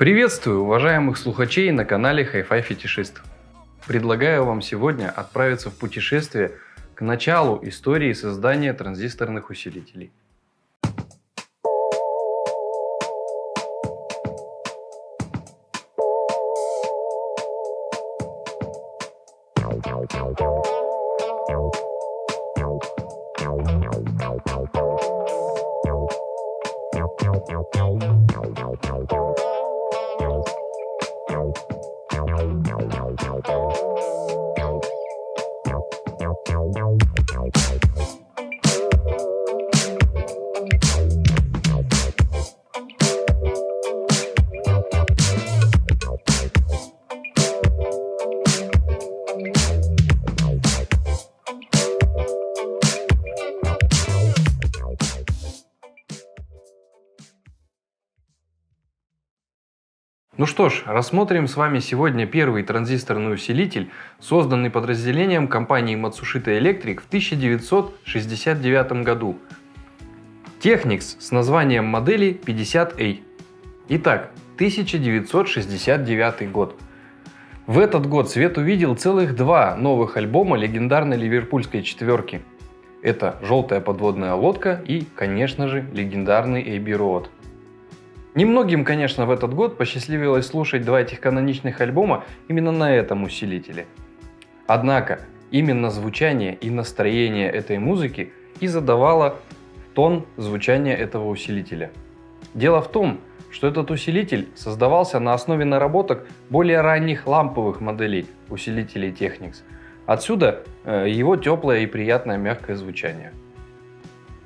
Приветствую уважаемых слухачей на канале Hi-Fi Фетишист. Предлагаю вам сегодня отправиться в путешествие к началу истории создания транзисторных усилителей. Ну что ж, рассмотрим с вами сегодня первый транзисторный усилитель, созданный подразделением компании Matsushita Electric в 1969 году. Technics с названием модели 50A. Итак, 1969 год. В этот год свет увидел целых два новых альбома легендарной ливерпульской четверки. Это «Желтая подводная лодка» и, конечно же, легендарный Abbey Road. Немногим, конечно, в этот год посчастливилось слушать два этих каноничных альбома именно на этом усилителе. Однако, именно звучание и настроение этой музыки и задавало тон звучания этого усилителя. Дело в том, что этот усилитель создавался на основе наработок более ранних ламповых моделей усилителей Technics. Отсюда его теплое и приятное мягкое звучание.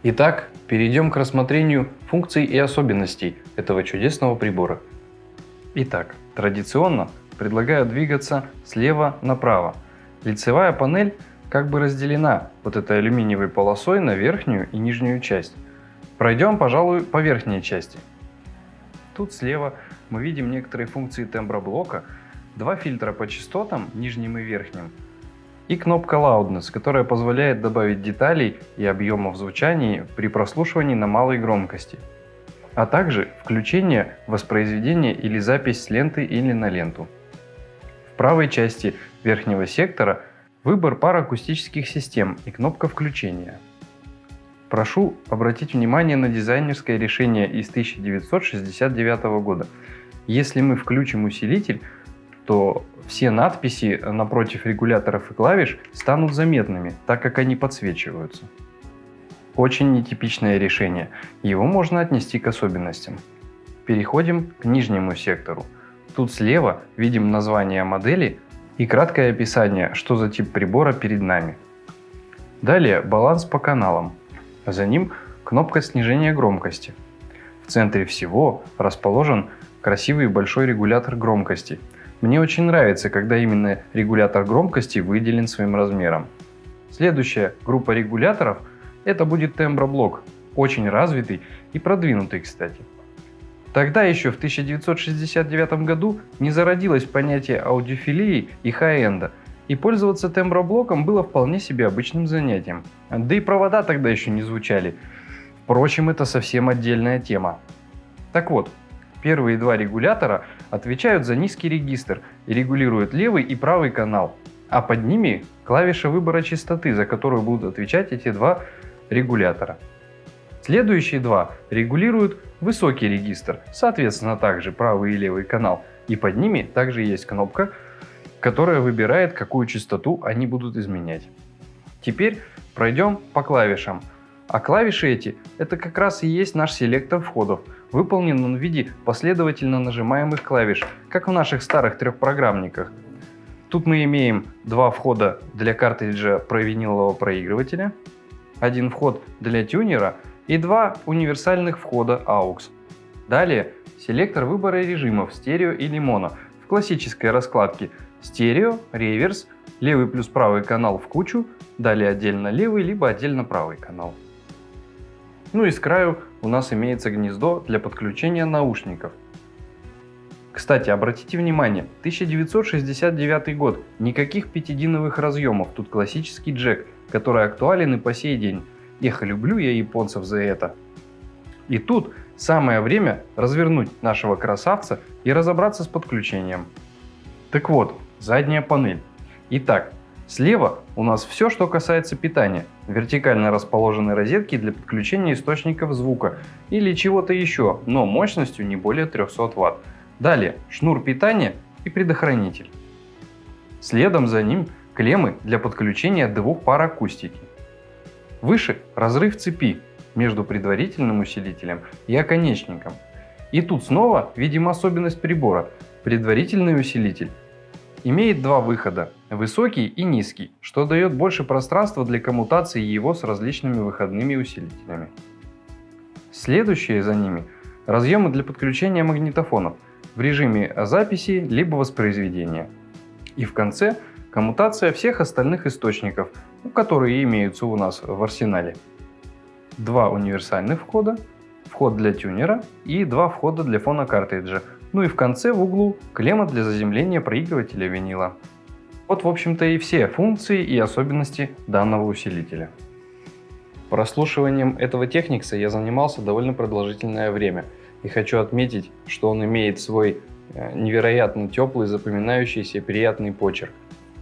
Итак, перейдем к рассмотрению функций и особенностей этого чудесного прибора. Итак, традиционно предлагаю двигаться слева направо. Лицевая панель как бы разделена вот этой алюминиевой полосой на верхнюю и нижнюю часть. Пройдем, пожалуй, по верхней части. Тут слева мы видим некоторые функции темброблока, два фильтра по частотам, нижним и верхним, и кнопка Loudness, которая позволяет добавить деталей и объема в звучании при прослушивании на малой громкости, а также включение, воспроизведение или запись с ленты или на ленту. В правой части верхнего сектора выбор пар акустических систем и кнопка включения. Прошу обратить внимание на дизайнерское решение из 1969 года. Если мы включим усилитель, то все надписи напротив регуляторов и клавиш станут заметными, так как они подсвечиваются. Очень нетипичное решение, его можно отнести к особенностям. Переходим к нижнему сектору. Тут слева видим название модели и краткое описание, что за тип прибора перед нами. Далее баланс по каналам, а за ним кнопка снижения громкости. В центре всего расположен красивый большой регулятор громкости. Мне очень нравится, когда именно регулятор громкости выделен своим размером. Следующая группа регуляторов – это будет темброблок, очень развитый и продвинутый, кстати. Тогда еще в 1969 году не зародилось понятие аудиофилии и хай-энда, и пользоваться темброблоком было вполне себе обычным занятием. Да и провода тогда еще не звучали. Впрочем, это совсем отдельная тема. Так вот, первые два регулятора отвечают за низкий регистр и регулируют левый и правый канал, а под ними клавиша выбора частоты, за которую будут отвечать эти два регулятора. Следующие два регулируют высокий регистр, соответственно также правый и левый канал, и под ними также есть кнопка, которая выбирает, какую частоту они будут изменять. Теперь пройдем по клавишам. А клавиши эти – это как раз и есть наш селектор входов. Выполнен он в виде последовательно нажимаемых клавиш, как в наших старых трехпрограммниках. Тут мы имеем два входа для картриджа винилового проигрывателя, один вход для тюнера и два универсальных входа AUX. Далее селектор выбора режимов стерео или моно в классической раскладке стерео, реверс, левый плюс правый канал в кучу, далее отдельно левый либо отдельно правый канал. Ну и с краю у нас имеется гнездо для подключения наушников. Кстати, обратите внимание, 1969 год, никаких пятидиновых разъемов, тут классический джек, который актуален и по сей день. Эх, люблю я японцев за это. И тут Самое время развернуть нашего красавца и разобраться с подключением. Так вот, задняя панель. Итак, слева у нас все, что касается питания. Вертикально расположены розетки для подключения источников звука или чего-то еще, но мощностью не более 300 Вт. Далее шнур питания и предохранитель. Следом за ним клеммы для подключения двух пар акустики. Выше разрыв цепи между предварительным усилителем и оконечником. И тут снова видим особенность прибора. Предварительный усилитель имеет два выхода – высокий и низкий, что дает больше пространства для коммутации его с различными выходными усилителями. Следующие за ними – разъемы для подключения магнитофонов в режиме записи либо воспроизведения. И в конце – коммутация всех остальных источников, которые имеются у нас в арсенале. Два универсальных входа, вход для тюнера и два входа для фонокартриджа. Ну и в конце в углу клемма для заземления проигрывателя винила. Вот в общем-то и все функции и особенности данного усилителя. Прослушиванием этого Technics я занимался довольно продолжительное время. И хочу отметить, что он имеет свой невероятно теплый, запоминающийся, приятный почерк.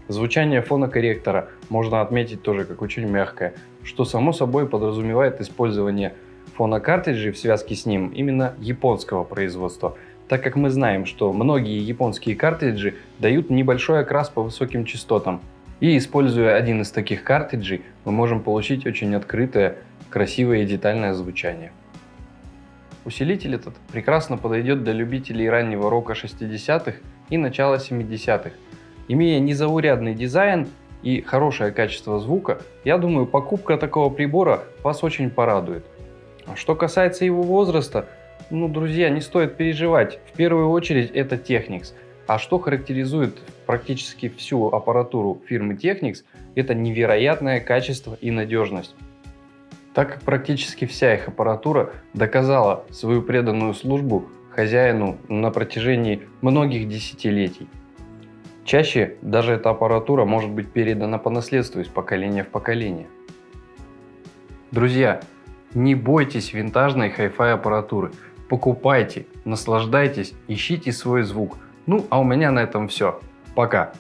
Звучание фонокорректора можно отметить тоже как очень мягкое, что само собой подразумевает использование фонокартриджей в связке с ним именно японского производства, так как мы знаем, что многие японские картриджи дают небольшой окрас по высоким частотам. И используя один из таких картриджей, мы можем получить очень открытое, красивое и детальное звучание. Усилитель этот прекрасно подойдет для любителей раннего рока 60-х и начала 70-х. Имея незаурядный дизайн и хорошее качество звука, я думаю, покупка такого прибора вас очень порадует. А что касается его возраста, друзья, не стоит переживать. В первую очередь это Technics. А что характеризует практически всю аппаратуру фирмы Technics, это невероятное качество и надежность. Так как практически вся их аппаратура доказала свою преданную службу хозяину на протяжении многих десятилетий. Чаще даже эта аппаратура может быть передана по наследству из поколения в поколение. Друзья, не бойтесь винтажной хай-фай аппаратуры. Покупайте, наслаждайтесь, ищите свой звук. А у меня на этом все. Пока!